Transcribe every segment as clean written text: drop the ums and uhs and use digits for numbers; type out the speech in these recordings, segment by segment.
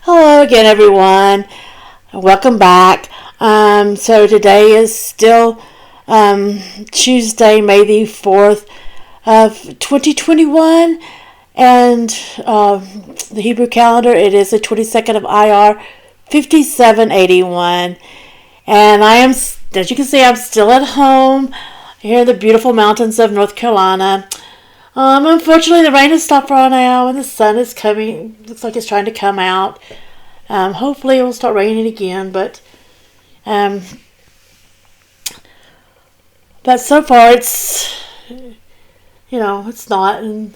Hello again, everyone. Welcome back. So today is still Tuesday, May the 4th of 2021, and the Hebrew calendar, it is the 22nd of IR 5781. And as you can see, I'm still at home here in the beautiful mountains of North Carolina. Unfortunately, the rain has stopped right now, and the sun is coming. Looks like it's trying to come out. Hopefully, it will start raining again, um, but so far it's not, and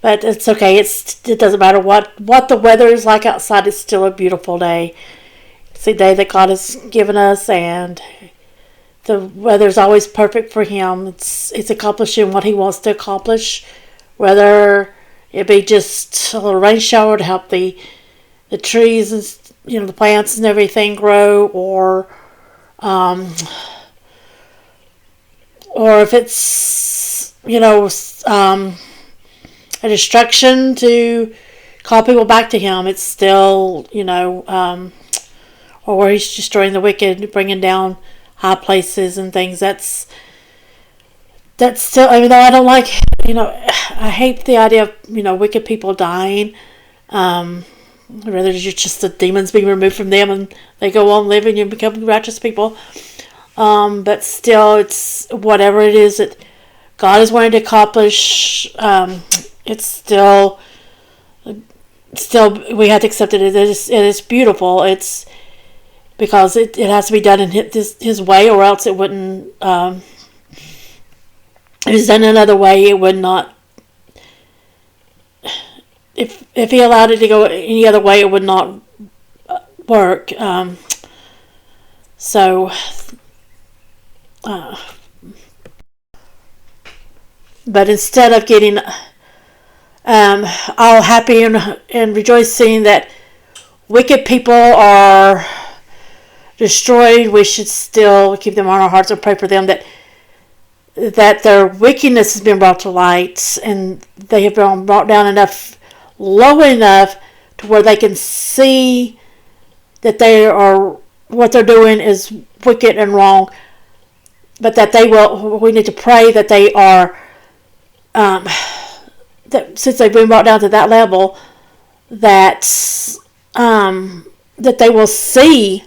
but it's okay. It doesn't matter what the weather is like outside. It's still a beautiful day. It's a day that God has given us, and the weather's always perfect for Him. It's accomplishing what He wants to accomplish, whether it be just a little rain shower to help the trees and the plants and everything grow, or if it's a distraction to call people back to Him. It's still or where He's destroying the wicked, bringing down high places and things. That's still, even though I don't like, I hate the idea of, wicked people dying. I'd rather just the demons being removed from them and they go on living and become righteous people. But still, it's whatever it is that God is wanting to accomplish. It's still we have to accept it. It is beautiful. It's because it has to be done in His way, or else it wouldn't. If it's done another way, it would not. If He allowed it to go any other way, it would not work. But instead of getting all happy and rejoicing that wicked people are destroyed, we should still keep them on our hearts and pray for them that their wickedness has been brought to light, and they have been brought down low enough to where they can see that what they're doing is wicked and wrong, but that we need to pray that they are, that since they've been brought down to that level, that they will see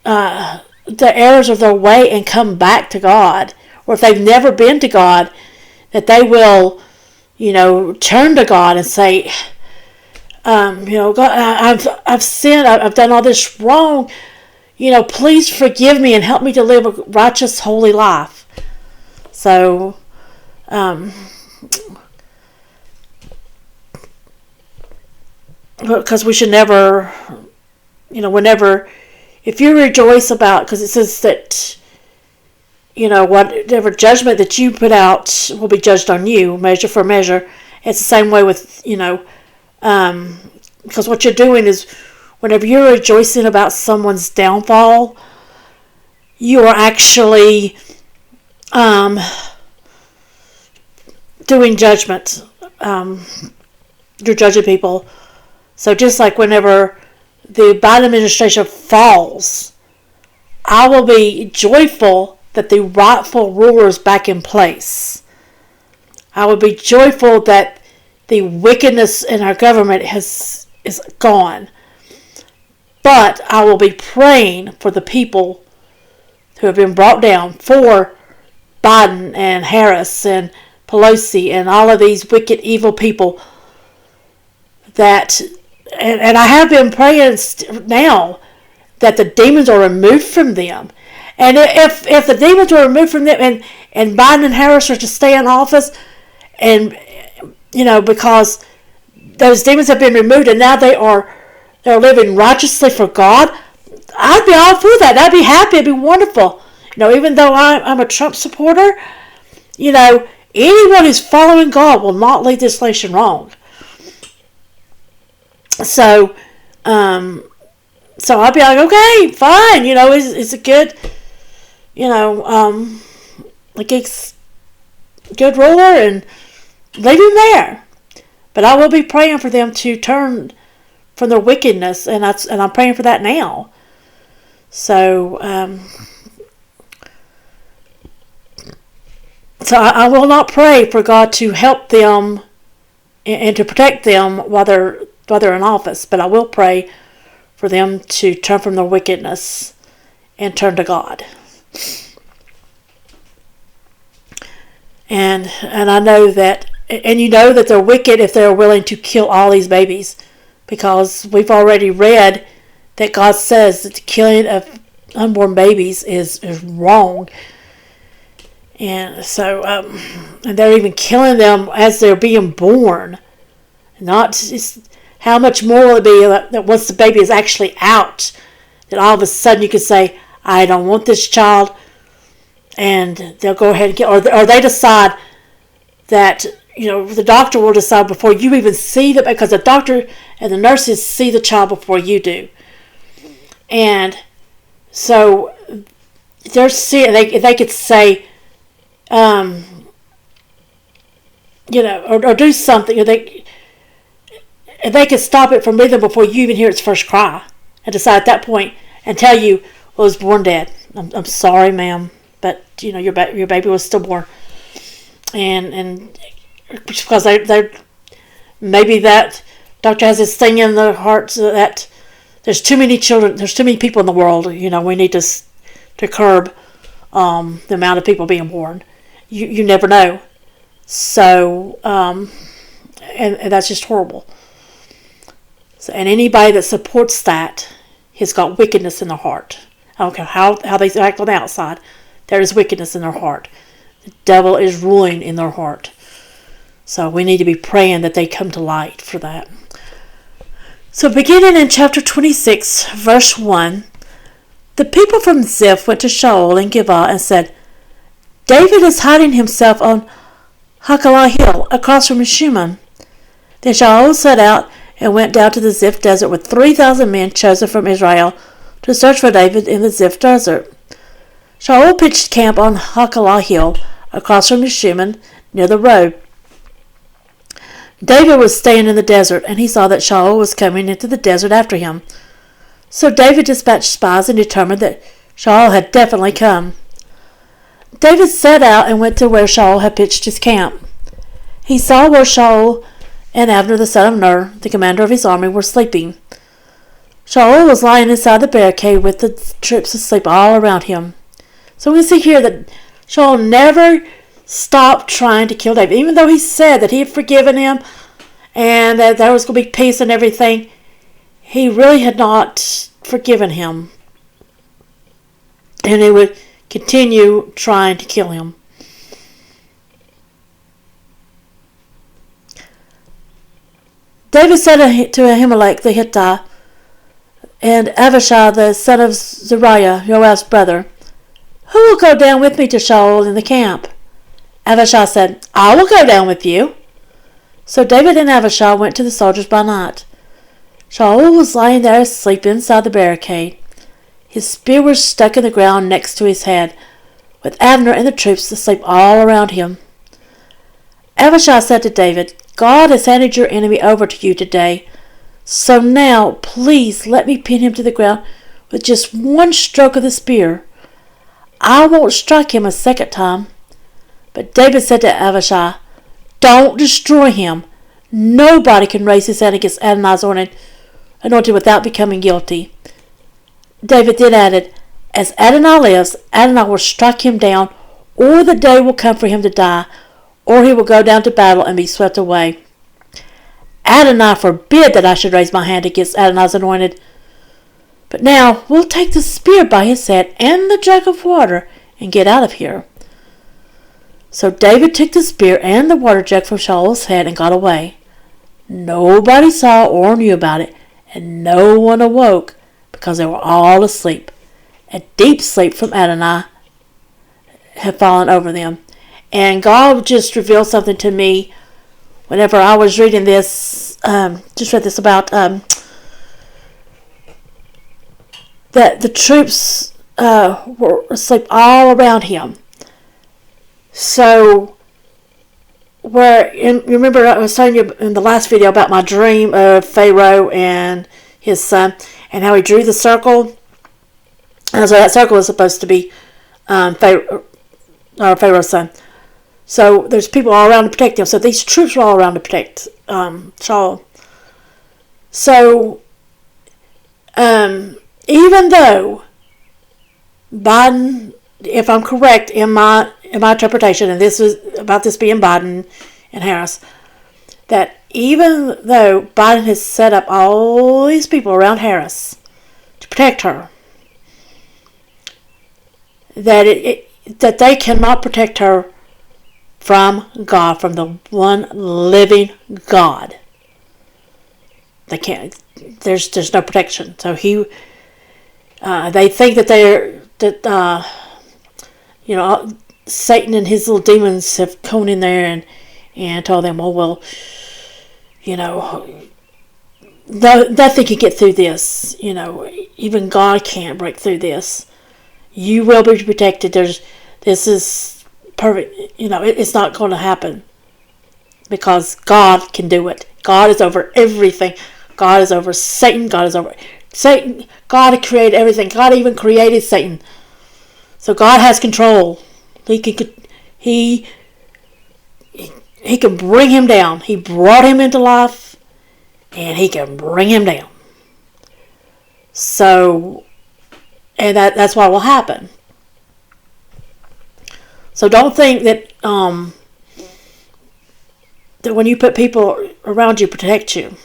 the errors of their way and come back to God. Or if they've never been to God, that they will, turn to God and say, God, I've sinned, I've done all this wrong. Please forgive me and help me to live a righteous, holy life. So, because we should never, if you rejoice about, because it says that, whatever judgment that you put out will be judged on you, measure for measure. It's the same way with, because what you're doing is, whenever you're rejoicing about someone's downfall, you are actually doing judgment. You're judging people. So just like whenever the Biden administration falls, I will be joyful that the rightful ruler is back in place. I will be joyful that the wickedness in our government is gone. But I will be praying for the people who have been brought down, for Biden and Harris and Pelosi and all of these wicked, evil people, that, and I have been praying now that the demons are removed from them. And if the demons are removed from them, and Biden and Harris are to stay in office, and because those demons have been removed and now they're living righteously for God, I'd be all for that. I'd be happy. It'd be wonderful. Even though I'm a Trump supporter, anyone who's following God will not lead this nation wrong. So I'd be like, okay, fine. It's a good, like it's good ruler, and leave him there. But I will be praying for them to turn from their wickedness, and I'm praying for that now. So, I will not pray for God to help them and to protect them while they're in office, but I will pray for them to turn from their wickedness and turn to God. And I know that, and you know that they're wicked if they're willing to kill all these babies, because we've already read that God says that the killing of unborn babies is wrong. And so, and they're even killing them as they're being born. Not just, how much more will it be that once the baby is actually out, that all of a sudden you could say, I don't want this child, and they'll go ahead and kill, or they decide that, the doctor will decide before you even see them, because the doctor and the nurses see the child before you do. And so they're seeing, they could say, or do something, they could stop it from breathing before you even hear its first cry, and decide at that point and tell you, well, it was born dead. I'm sorry, ma'am, but your baby was stillborn, and because they maybe that doctor has this thing in their hearts that there's too many children, there's too many people in the world. We need to curb the amount of people being born. You never know. So, and that's just horrible. So, and anybody that supports that has got wickedness in their heart. I don't care how they act on the outside. There is wickedness in their heart. The devil is ruling in their heart. So we need to be praying that they come to light for that. So beginning in chapter 26, verse 1, the people from Ziph went to Shaul in Gibeah and said, David is hiding himself on Hachilah hill across from Shimon. Then Shaul set out and went down to the Ziph desert with 3,000 men chosen from Israel to search for David in the Ziph desert. Shaul pitched camp on Hachilah hill across from Shimon near the road. David was staying in the desert, and he saw that Shaul was coming into the desert after him. So David dispatched spies and determined that Shaul had definitely come. David set out and went to where Shaul had pitched his camp. He saw where Shaul and Abner the son of Ner, the commander of his army, were sleeping. Shaul was lying inside the barricade with the troops asleep all around him. So we see here that Shaul never stopped trying to kill David. Even though he said that he had forgiven him and that there was going to be peace and everything, he really had not forgiven him. And he would continue trying to kill him. David said to Ahimelech the Hittite and Avishai the son of Zeruiah, Joab's brother, Who will go down with me to Shaul in the camp? Avishai said, I will go down with you. So David and Avishai went to the soldiers by night. Shaul was lying there asleep inside the barricade. His spear was stuck in the ground next to his head, with Abner and the troops asleep all around him. Avishai said to David, God has handed your enemy over to you today. So now, please let me pin him to the ground with just one stroke of the spear. I won't strike him a second time. But David said to Avishai, Don't destroy him. Nobody can raise his hand against Adonai's anointed without becoming guilty. David then added, As Adonai lives, Adonai will strike him down, or the day will come for him to die, or he will go down to battle and be swept away. Adonai forbid that I should raise my hand against Adonai's anointed. But now we'll take the spear by his head and the jug of water and get out of here. So David took the spear and the water jug from Shaul's head and got away. Nobody saw or knew about it, and no one awoke, because they were all asleep. A deep sleep from Adonai had fallen over them. And God just revealed something to me whenever I was reading this, just read this about that the troops were asleep all around him. So you remember I was telling you in the last video about my dream of Pharaoh and his son, and how he drew the circle, and so that circle was supposed to be Pharaoh's son. So there's people all around to protect him. So these troops were all around to protect Saul. So even though Biden, if I'm correct in my interpretation, and this is about this being Biden and Harris, that even though Biden has set up all these people around Harris to protect her, that that they cannot protect her from God, from the one living God. They can't. There's no protection. So they think that Satan and his little demons have come in there and told them, oh well, nothing can get through this. Even God can't break through this. You will be protected. This is perfect. It's not going to happen because God can do it. God is over everything. God is over Satan. God is over Satan. God created everything. God even created Satan. So God has control. He can bring him down. He brought him into life, and he can bring him down. So, and that's what will happen. So don't think that that when you put people around you protect you.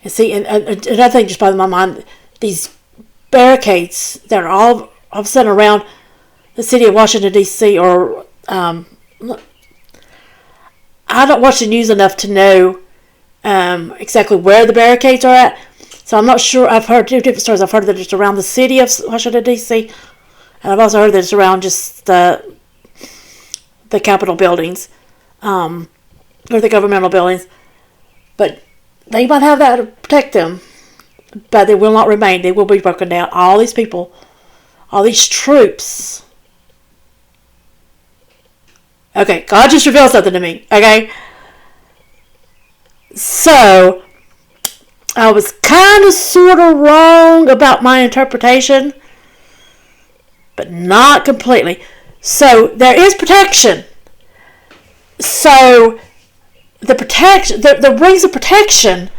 And see, and another thing just bothered my mind, these barricades that are all of a sudden around the city of Washington, D.C., or I don't watch the news enough to know exactly where the barricades are at. So I'm not sure. I've heard two different stories. I've heard that it's around the city of Washington, D.C., and I've also heard that it's around just the Capitol buildings, or the governmental buildings. But they might have that to protect them, but they will not remain. They will be broken down. All these people, all these troops. Okay, God just revealed something to me. Okay, so I was kind of sort of wrong about my interpretation, but not completely. So there is protection. So the protection, the rings of protection.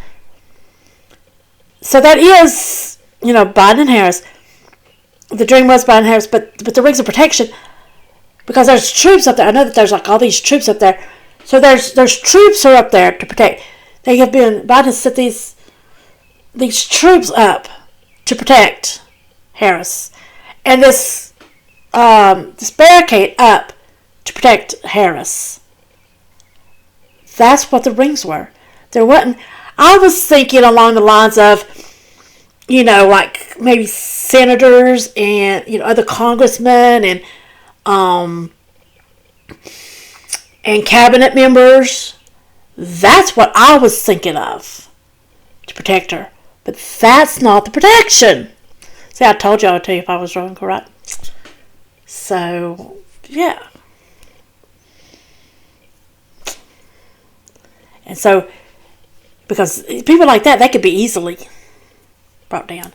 So that is, Biden and Harris. The dream was Biden and Harris, but the rings of protection, because there's troops up there. I know that there's like all these troops up there. So there's troops who are up there to protect. Biden has set these troops up to protect Harris, and this barricade up to protect Harris. That's what the rings were. There wasn't. I was thinking along the lines of, like maybe senators and other congressmen and cabinet members. That's what I was thinking of to protect her. But that's not the protection. See, I told you I would tell you if I was wrong, correct? So, yeah. And so, because people like that, they could be easily brought down.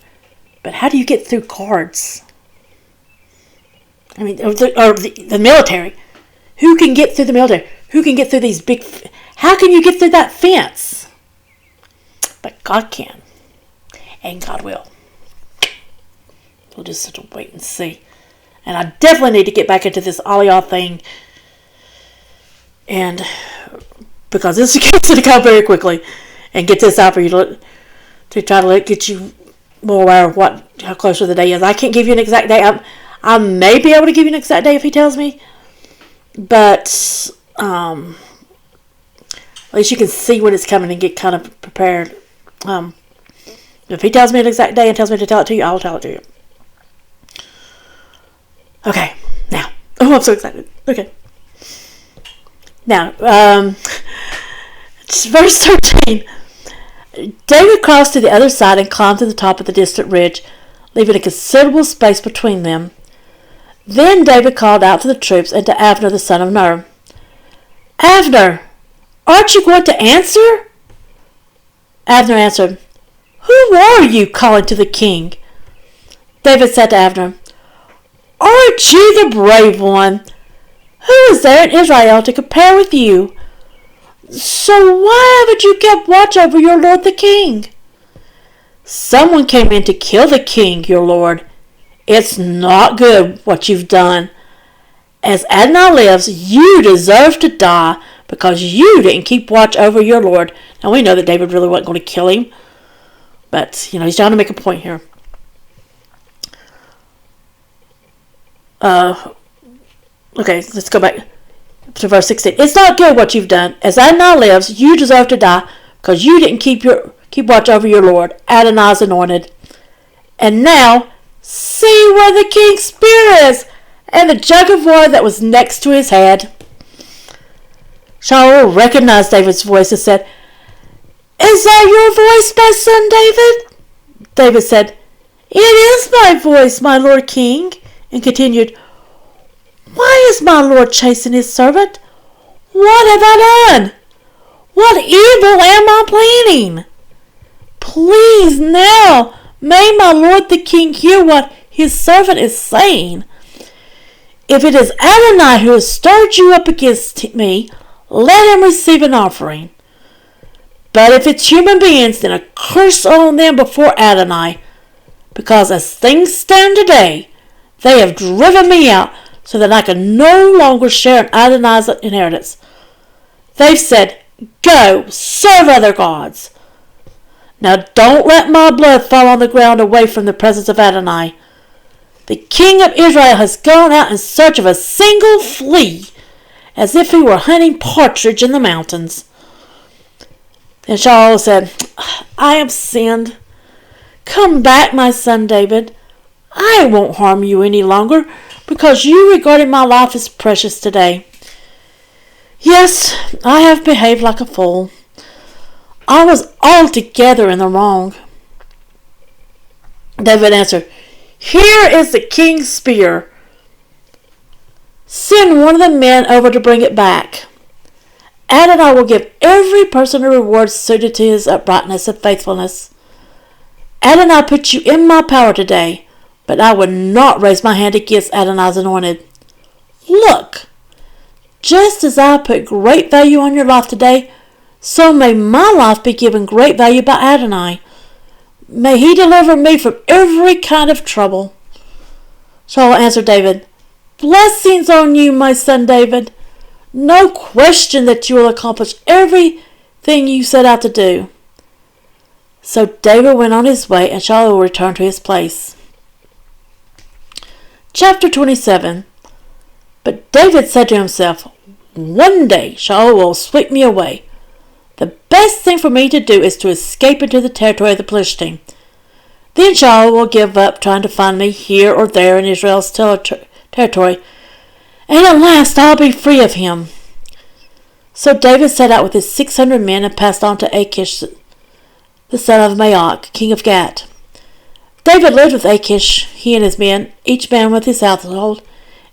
But how do you get through guards? I mean, or the military. Who can get through the military? Who can get through these big... How can you get through that fence? But God can. And God will. We'll just have to wait and see. And I definitely need to get back into this Aliyah thing. And... because this gets to come very quickly, and get this out for you to try to get you more aware of how closer the day is. I can't give you an exact day. I may be able to give you an exact day if he tells me, but at least you can see when it's coming and get kind of prepared. If he tells me an exact day and tells me to tell it to you, I'll tell it to you. Okay, now. Oh, I'm so excited. Okay. Now, verse 13. David crossed to the other side and climbed to the top of the distant ridge, leaving a considerable space between them. Then David called out to the troops and to Abner the son of Ner. Abner, aren't you going to answer? Abner answered, Who are you calling to the king? David said to Abner, Aren't you the brave one? Who is there in Israel to compare with you? So why haven't you kept watch over your lord the king? Someone came in to kill the king, your lord. It's not good what you've done. As Adonai lives, you deserve to die because you didn't keep watch over your lord. Now we know that David really wasn't going to kill him, but he's trying to make a point here. Okay, let's go back to verse 16. It's not good what you've done. As Adonai lives, you deserve to die because you didn't keep watch over your lord, Adonai's anointed. And now, see where the king's spear is, and the jug of water that was next to his head. Shaul recognized David's voice and said, Is that your voice, my son David? David said, It is my voice, my lord king, and continued, Why is my lord chasing his servant? What have I done? What evil am I planning? Please now, may my lord the king hear what his servant is saying. If it is Adonai who has stirred you up against me, let him receive an offering. But if it's human beings, then a curse on them before Adonai, because as things stand today, they have driven me out so that I can no longer share in Adonai's inheritance. They've said, Go, serve other gods. Now don't let my blood fall on the ground away from the presence of Adonai. The king of Israel has gone out in search of a single flea, as if he were hunting partridge in the mountains. Then Shaul said, I have sinned. Come back, my son David. I won't harm you any longer, because you regarded my life as precious today. Yes, I have behaved like a fool. I was altogether in the wrong. David answered, Here is the king's spear. Send one of the men over to bring it back. Adonai will give every person a reward suited to his uprightness and faithfulness. Adonai put you in my power today, but I would not raise my hand against Adonai's anointed. Look, just as I put great value on your life today, so may my life be given great value by Adonai. May he deliver me from every kind of trouble. Shaul answered David, Blessings on you, my son David. No question that you will accomplish everything you set out to do. So David went on his way, and Shaul returned to his place. Chapter 27. But David said to himself, One day Shaul will sweep me away. The best thing for me to do is to escape into the territory of the Philistine. Then Shaul will give up trying to find me here or there in Israel's territory, and at last I'll be free of him. So David set out with his 600 men and passed on to Achish, the son of Maoch, king of Gath. David lived with Achish, he and his men, each man with his household,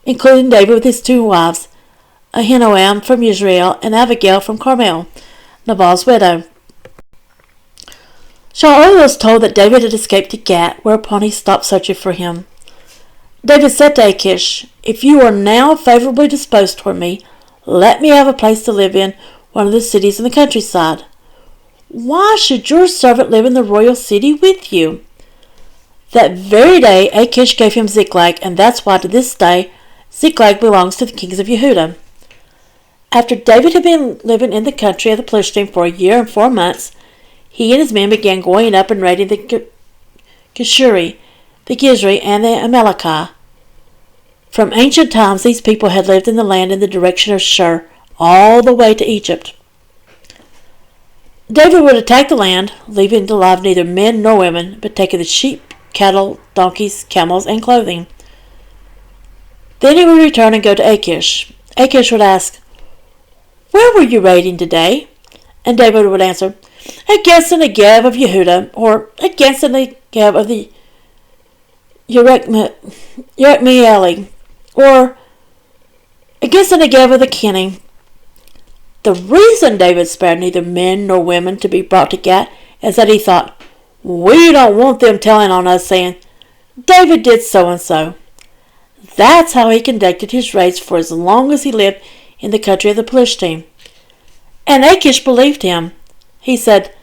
including David with his 2 wives, Ahinoam from Israel and Abigail from Carmel, Nabal's widow. Shaul was told that David had escaped to Gath, whereupon he stopped searching for him. David said to Achish, If you are now favorably disposed toward me, let me have a place to live in one of the cities in the countryside. Why should your servant live in the royal city with you? That very day Achish gave him Ziklag, and that's why to this day Ziklag belongs to the kings of Yehudah. After David had been living in the country of the Philistine for a year and 4 months, he and his men began going up and raiding the Geshuri, the Gizri, and the Amalekah. From ancient times, these people had lived in the land in the direction of Shur, all the way to Egypt. David would attack the land, leaving alive neither men nor women, but taking the sheep, cattle, donkeys, camels, and clothing. Then he would return and go to Achish. Achish would ask, Where were you raiding today? And David would answer, Against the Negev of Yehudah, or against the Negev of the Yerachmeeli, or against the Negev of the Kenny. The reason David spared neither men nor women to be brought to Gath is that he thought, we don't want them telling on us saying, David did so and so. That's how he conducted his raids for as long as he lived in the country of the Philistine. And Achish believed him. He said,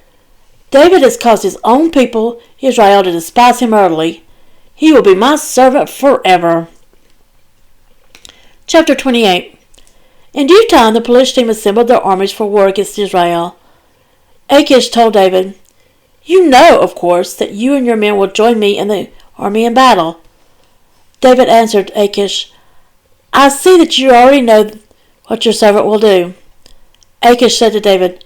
David has caused his own people, Israel, to despise him utterly. He will be my servant forever. Chapter 28. In due time the Philistines assembled their armies for war against Israel. Achish told David, You know, of course, that you and your men will join me in the army in battle. David answered Achish, I see that you already know what your servant will do. Achish said to David,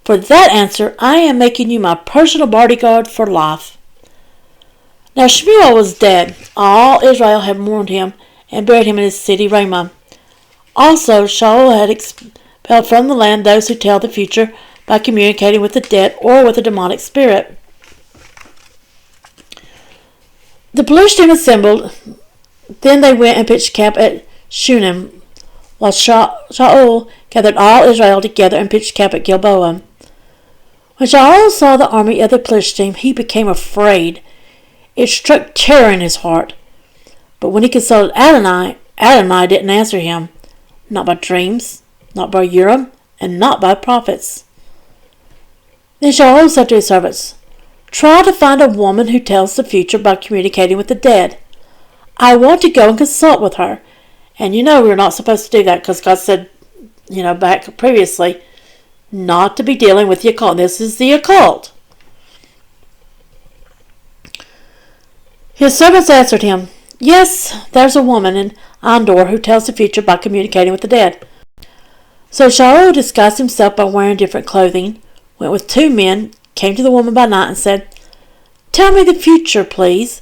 For that answer I am making you my personal bodyguard for life. Now Shmuel was dead. All Israel had mourned him and buried him in his city Ramah. Also Shaul had expelled from the land those who tell the future by communicating with the dead or with a demonic spirit. The Philistines assembled. Then they went and pitched camp at Shunem, while Shaul gathered all Israel together and pitched camp at Gilboa. When Shaul saw the army of the Philistines, he became afraid. It struck terror in his heart. But when he consulted Adonai, Adonai didn't answer him, not by dreams, not by Urim, and not by prophets. Then Shaul said to his servants, Try to find a woman who tells the future by communicating with the dead. I want to go and consult with her. And we're not supposed to do that because God said, back previously, not to be dealing with the occult. This is the occult. His servants answered him, Yes, there's a woman in Andor who tells the future by communicating with the dead. So Shaul disguised himself by wearing different clothing, went with 2 men, came to the woman by night and said, Tell me the future, please.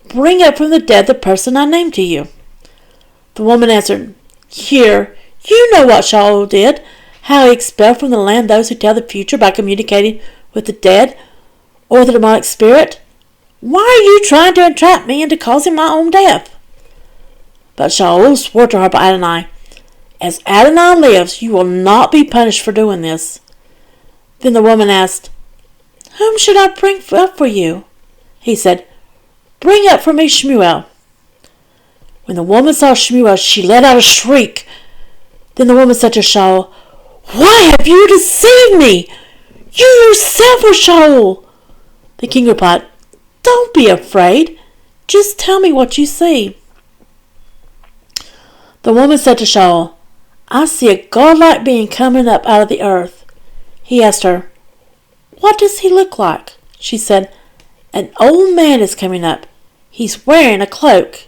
Bring up from the dead the person I named to you. The woman answered, Here, you know what Shaul did, how he expelled from the land those who tell the future by communicating with the dead or the demonic spirit. Why are you trying to entrap me into causing my own death? But Shaul swore to her by Adonai, As Adonai lives, you will not be punished for doing this. Then the woman asked, Whom should I bring up for you? He said, Bring up for me Shmuel. When the woman saw Shmuel, she let out a shriek. Then the woman said to Shaul, Why have you deceived me? You yourself are Shaul. The king replied, Don't be afraid. Just tell me what you see. The woman said to Shaul, I see a godlike being coming up out of the earth. He asked her, What does he look like? She said, An old man is coming up. He's wearing a cloak.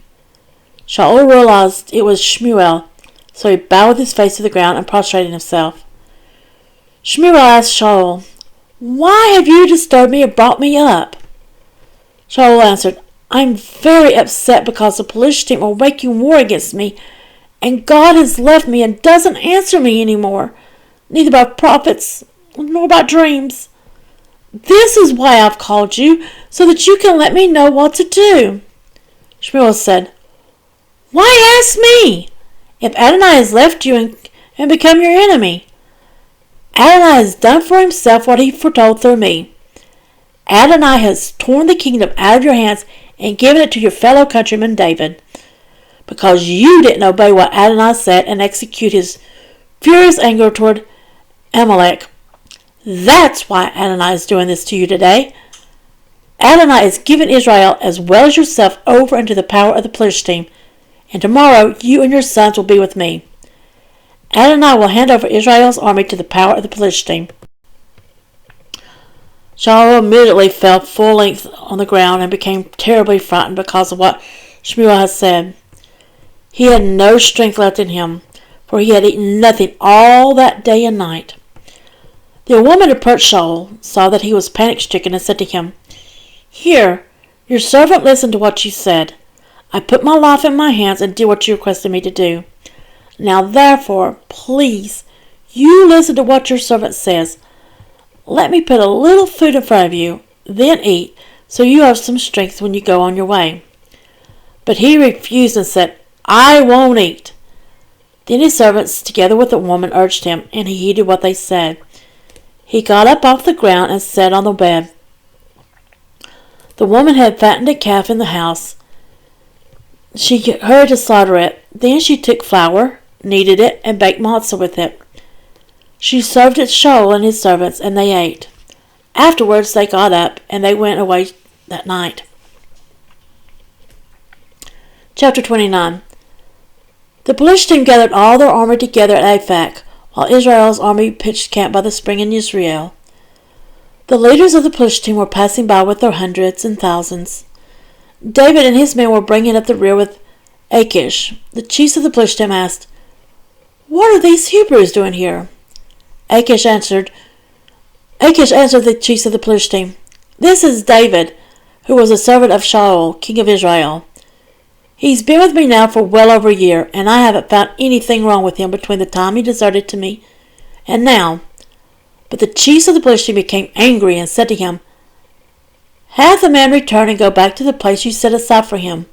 Shaul realized it was Shmuel, so he bowed with his face to the ground and prostrated himself. Shmuel asked Shaul, Why have you disturbed me and brought me up? Shaul answered, I'm very upset because the Philistines are making war against me, and God has left me and doesn't answer me anymore, neither by prophets nor by dreams. This is why I've called you, so that you can let me know what to do. Shmuel said, Why ask me? If Adonai has left you and become your enemy. Adonai has done for himself what he foretold through me. Adonai has torn the kingdom out of your hands and given it to your fellow countryman David, because you didn't obey what Adonai said and execute his furious anger toward Amalek. That's why Adonai is doing this to you today. Adonai is giving Israel as well as yourself over into the power of the Philistines, and tomorrow you and your sons will be with me. Adonai will hand over Israel's army to the power of the Philistines. Shaul immediately fell full length on the ground and became terribly frightened because of what Shmuel had said. He had no strength left in him, for he had eaten nothing all that day and night. The woman approached Shaul, saw that he was panic-stricken, and said to him, Here, your servant listened to what you said. I put my life in my hands and did what you requested me to do. Now therefore, please, you listen to what your servant says. Let me put a little food in front of you, then eat, so you have some strength when you go on your way. But he refused and said, I won't eat. Then his servants, together with the woman, urged him, and he heeded what they said. He got up off the ground and sat on the bed. The woman had fattened a calf in the house. She hurried to slaughter it. Then she took flour, kneaded it, and baked matzah with it. She served it Shaul and his servants, and they ate. Afterwards they got up, and they went away that night. Chapter 29. The Philistines gathered all their army together at Aphek, while Israel's army pitched camp by the spring in Yisrael. The leaders of the Philistines were passing by with their hundreds and thousands. David and his men were bringing up the rear with Achish. The chiefs of the Philistines asked, "What are these Hebrews doing here?" Achish answered the chiefs of the Philistines, "This is David, who was a servant of Shaul, king of Israel. He's been with me now for well over a year, and I haven't found anything wrong with him between the time he deserted to me and now." But the chiefs of the Philistines became angry and said to him, "Have the man return and go back to the place you set aside for him.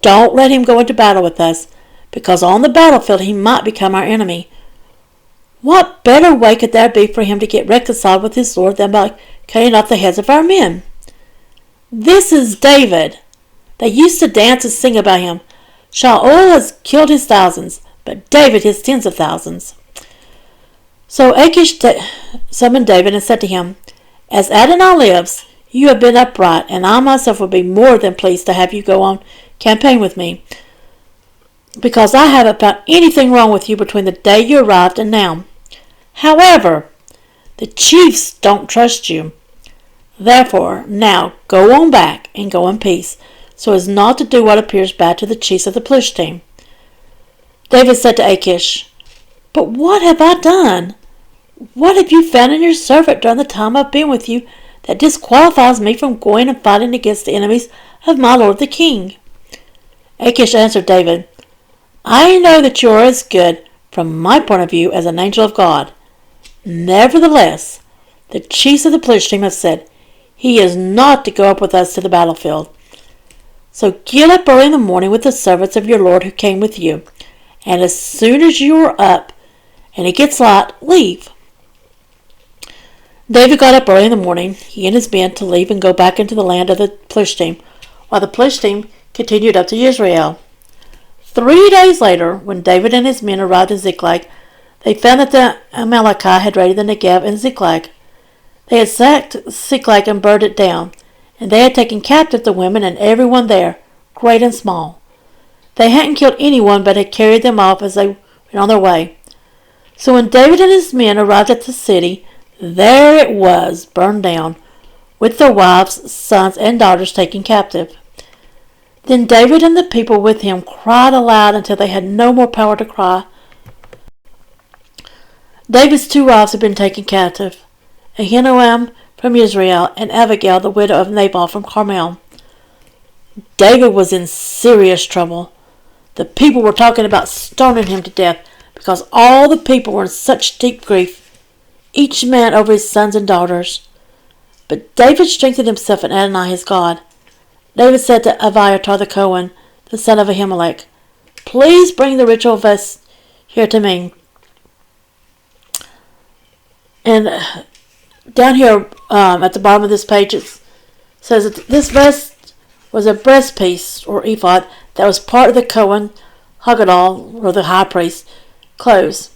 Don't let him go into battle with us, because on the battlefield he might become our enemy. What better way could there be for him to get reconciled with his Lord than by cutting off the heads of our men? This is David. They used to dance and sing about him. Shaul has killed his thousands, but David his tens of thousands." So Achish summoned David and said to him, "As Adonai lives, you have been upright, and I myself would be more than pleased to have you go on campaign with me, because I haven't found anything wrong with you between the day you arrived and now. However, the chiefs don't trust you. Therefore, now go on back and go in peace, so as not to do what appears bad to the chiefs of the Philistines." David said to Achish, "But what have I done? What have you found in your servant during the time I've been with you that disqualifies me from going and fighting against the enemies of my lord the king?" Achish answered David, "I know that you are as good, from my point of view, as an angel of God. Nevertheless, the chiefs of the Philistines have said, he is not to go up with us to the battlefield. So get up early in the morning with the servants of your lord who came with you, and as soon as you are up and it gets light, leave." David got up early in the morning, he and his men, to leave and go back into the land of the Philistines, while the Philistines continued up to Israel. 3 days later, when David and his men arrived in Ziklag, they found that the Amalekites had raided the Negev and Ziklag. They had sacked Ziklag and burned it down, and they had taken captive the women and everyone there, great and small. They hadn't killed anyone, but had carried them off as they went on their way. So when David and his men arrived at the city, there it was, burned down, with their wives, sons, and daughters taken captive. Then David and the people with him cried aloud until they had no more power to cry. David's 2 wives had been taken captive, Ahinoam from Israel and Abigail, the widow of Nabal from Carmel. David was in serious trouble. The people were talking about stoning him to death because all the people were in such deep grief, each man over his sons and daughters. But David strengthened himself in Adonai his God. David said to Abiathar the Cohen, the son of Ahimelech, "Please bring the ritual vest here to me." And down here at the bottom of this page it says that this vest was a breastpiece or ephod that was part of the Cohen Hagadol, or the high priest, clothes.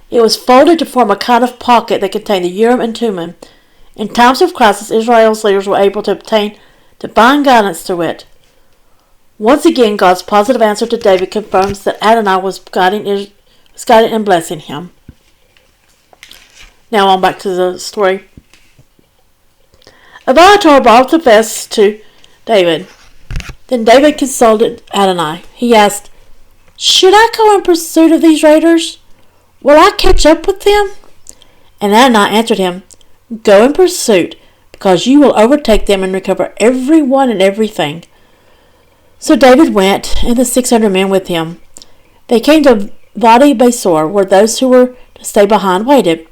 It was folded to form a kind of pocket that contained the Urim and Thummim. In times of crisis, Israel's leaders were able to obtain divine guidance through it. Once again, God's positive answer to David confirms that Adonai was guiding and blessing him. Now on back to the story. Abiathar brought the vest to David. Then David consulted Adonai. He asked, "Should I go in pursuit of these raiders? Will I catch up with them?" And Adonai answered him, "Go in pursuit, because you will overtake them and recover everyone and everything." So David went, and the 600 men with him. They came to Wadi Besor, where those who were to stay behind waited.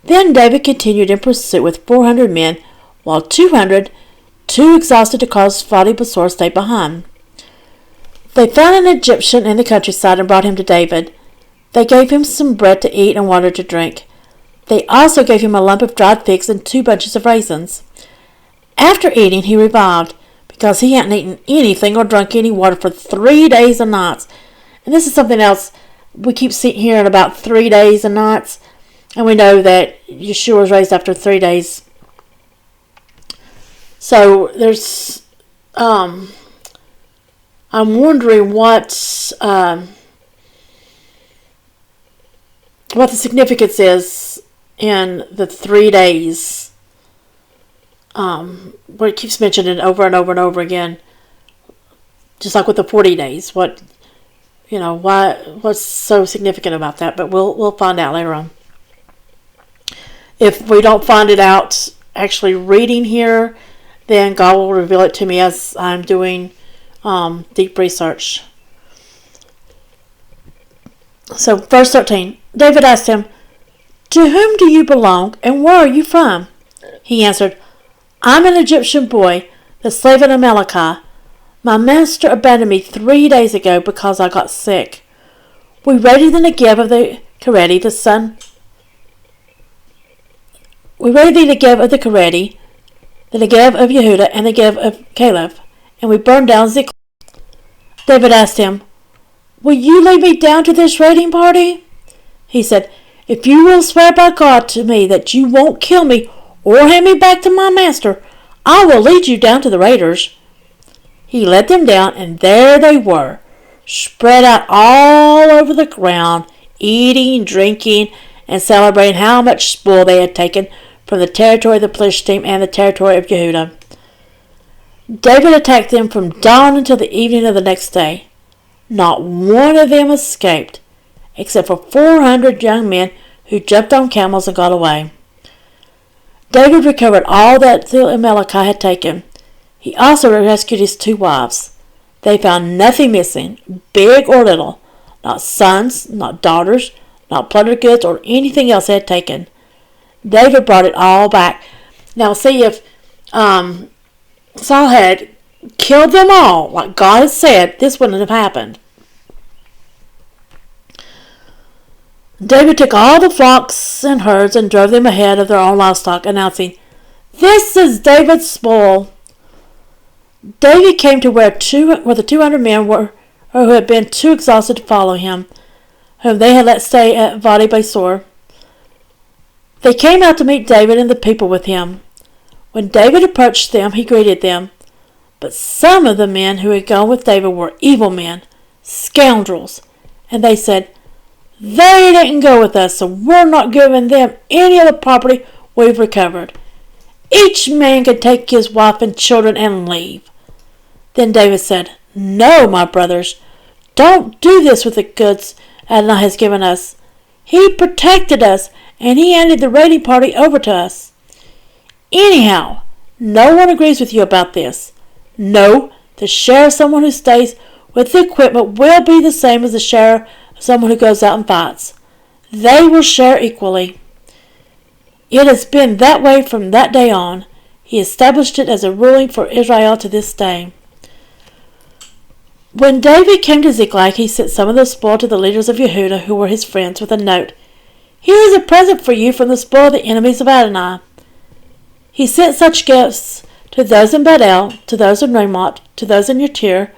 Then David continued in pursuit with 400 men, while 200, too exhausted to cross Wadi Besor, stayed behind. They found an Egyptian in the countryside and brought him to David. They gave him some bread to eat and water to drink. They also gave him a lump of dried figs and 2 bunches of raisins. After eating, he revived, because he hadn't eaten anything or drunk any water for 3 days and nights. And this is something else we keep hearing about, 3 days and nights. And we know that Yeshua was raised after 3 days. So there's, I'm wondering what the significance is in the 3 days. Where it keeps mentioning over and over and over again, just like with the 40 days. What's so significant about that? But we'll find out later on. If we don't find it out actually reading here, then God will reveal it to me as I'm doing deep research. So, verse 13, David asked him, "To whom do you belong, and where are you from?" He answered, "I'm an Egyptian boy, the slave of Amalekah. My master abandoned me 3 days ago because I got sick. We raided the Negev of the Kereti, the Negev of Yehuda, and the Negev of Caleb, and we burned down Ziklag." David asked him, "Will you lead me down to this raiding party?" He said, "If you will swear by God to me that you won't kill me or hand me back to my master, I will lead you down to the raiders." He led them down, and there they were, spread out all over the ground, eating, drinking, and celebrating how much spoil they had taken from the territory of the Philistines and the territory of Yehuda. David attacked them from dawn until the evening of the next day. Not one of them escaped, except for 400 young men who jumped on camels and got away. David recovered all that the Amalekite had taken. He also rescued his 2 wives. They found nothing missing, big or little, not sons, not daughters, not plundered goods, or anything else they had taken. David brought it all back. Now see, if Saul had killed them all, like God had said, this wouldn't have happened. David took all the flocks and herds and drove them ahead of their own livestock, announcing, "This is David's spoil." David came to where the 200 men were, who had been too exhausted to follow him, whom they had let stay at Vadi Besor. They came out to meet David and the people with him. When David approached them, he greeted them. But some of the men who had gone with David were evil men, scoundrels, and they said, "They didn't go with us, so we're not giving them any of the property we've recovered. Each man can take his wife and children and leave." Then David said, "No, my brothers, don't do this with the goods Adonai has given us. He protected us, and he handed the raiding party over to us. Anyhow, no one agrees with you about this. No, the share of someone who stays with the equipment will be the same as the share of someone who goes out and fights. They will share equally. It has been that way from that day on. He established it as a ruling for Israel to this day." When David came to Ziklag, he sent some of the spoil to the leaders of Yehuda, who were his friends, with a note, "Here is a present for you from the spoil of the enemies of Adonai." He sent such gifts to those in Bethel, to those in Ramoth, to those in Yatir,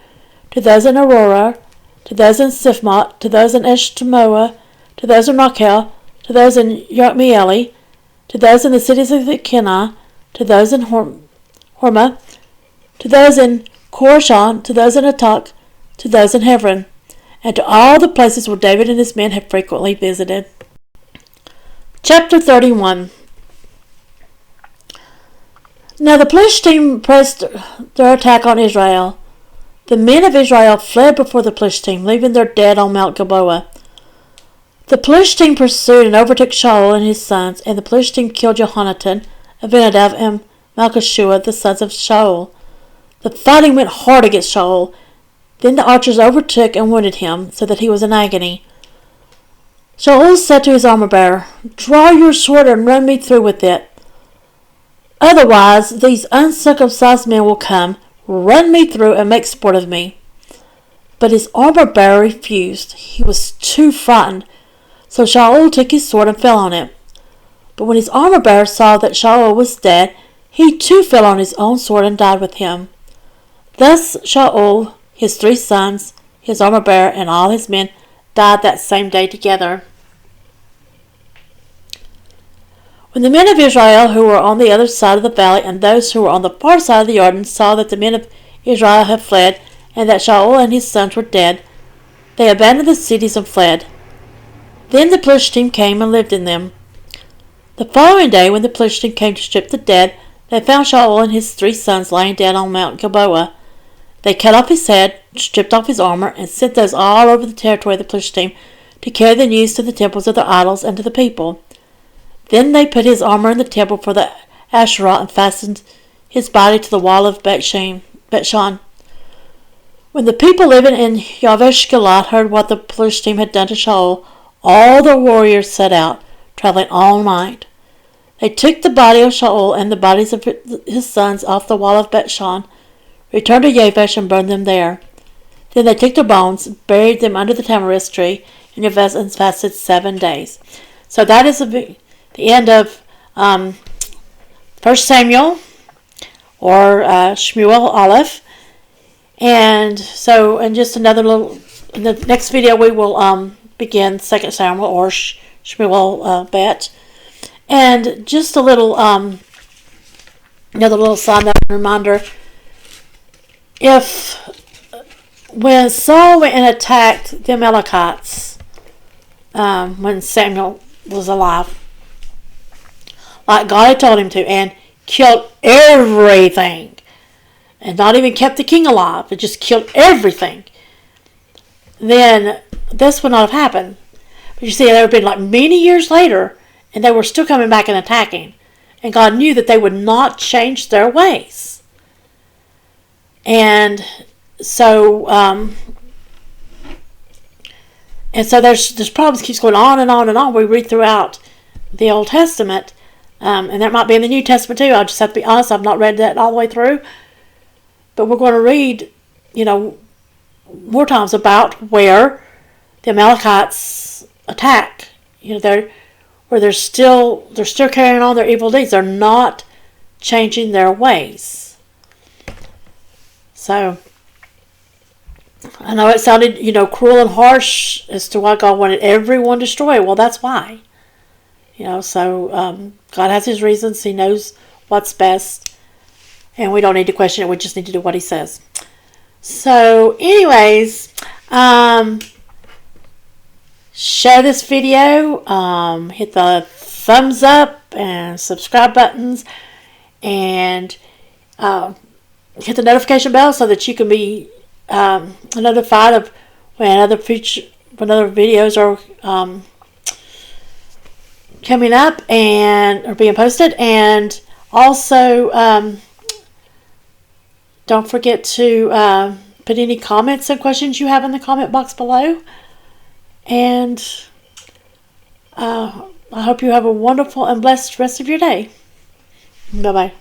to those in Aurora, to those in Sifmot, to those in Eshtemoa, to those in Rachel, to those in Yokmeeli, to those in the cities of the Kenah, to those in Hormah, to those in Korashan, to those in Atak, to those in Hebron, and to all the places where David and his men had frequently visited. Chapter 31. Now the Philistines pressed their attack on Israel. The men of Israel fled before the Philistines, leaving their dead on Mount Gilboa. The Philistines pursued and overtook Shaul and his sons, and the Philistines killed Jonathan, Abinadab, and Malchishua, the sons of Shaul. The fighting went hard against Shaul. Then the archers overtook and wounded him, so that he was in agony. Shaul said to his armor-bearer, "Draw your sword and run me through with it. Otherwise these uncircumcised men will come, run me through, and make sport of me." But his armor-bearer refused. He was too frightened. So Shaul took his sword and fell on it. But when his armor-bearer saw that Shaul was dead, he too fell on his own sword and died with him. Thus Shaul, his 3 sons, his armor-bearer, and all his men died that same day together. When the men of Israel who were on the other side of the valley and those who were on the far side of the Jordan saw that the men of Israel had fled, and that Shaul and his sons were dead, they abandoned the cities and fled. Then the Philistines came and lived in them. The following day, when the Philistines came to strip the dead, they found Shaul and his 3 sons lying dead on Mount Gilboa. They cut off his head, stripped off his armor, and sent those all over the territory of the Philistines to carry the news to the temples of their idols and to the people. Then they put his armor in the temple for the Asherah and fastened his body to the wall of Bethshan. When the people living in Yavesh Gilead heard what the Philistines had done to Shaul, all the warriors set out, traveling all night. They took the body of Shaul and the bodies of his sons off the wall of Bethshan, returned to Yavesh, and burned them there. Then they took their bones, buried them under the tamarisk tree, and Yavesh and fasted 7 days. So that is the end of 1 Samuel, or Shmuel Aleph. And so, in just another little, in the next video we will begin 2 Samuel, or Shmuel Bet. And just a little, another little side note reminder. When Saul went and attacked the Amalekites, when Samuel was alive, like God had told him to, and killed everything, and not even kept the king alive, but just killed everything, then this would not have happened. But you see, there had been like many years later, and they were still coming back and attacking. And God knew that they would not change their ways. And so there's problems keeps going on and on and on. We read throughout the Old Testament, and that might be in the New Testament too. I just have to be honest, I've not read that all the way through. But we're going to read, more times about where the Amalekites attack. They're still carrying on their evil deeds. They're not changing their ways. So I know it sounded, cruel and harsh as to why God wanted everyone destroyed. Well, that's why. So God has his reasons. He knows what's best. And we don't need to question it. We just need to do what he says. So, anyways, share this video. Hit the thumbs up and subscribe buttons. And hit the notification bell so that you can be notified of when other videos are coming up and are being posted. And also, don't forget to put any comments and questions you have in the comment box below. And I hope you have a wonderful and blessed rest of your day. Bye-bye.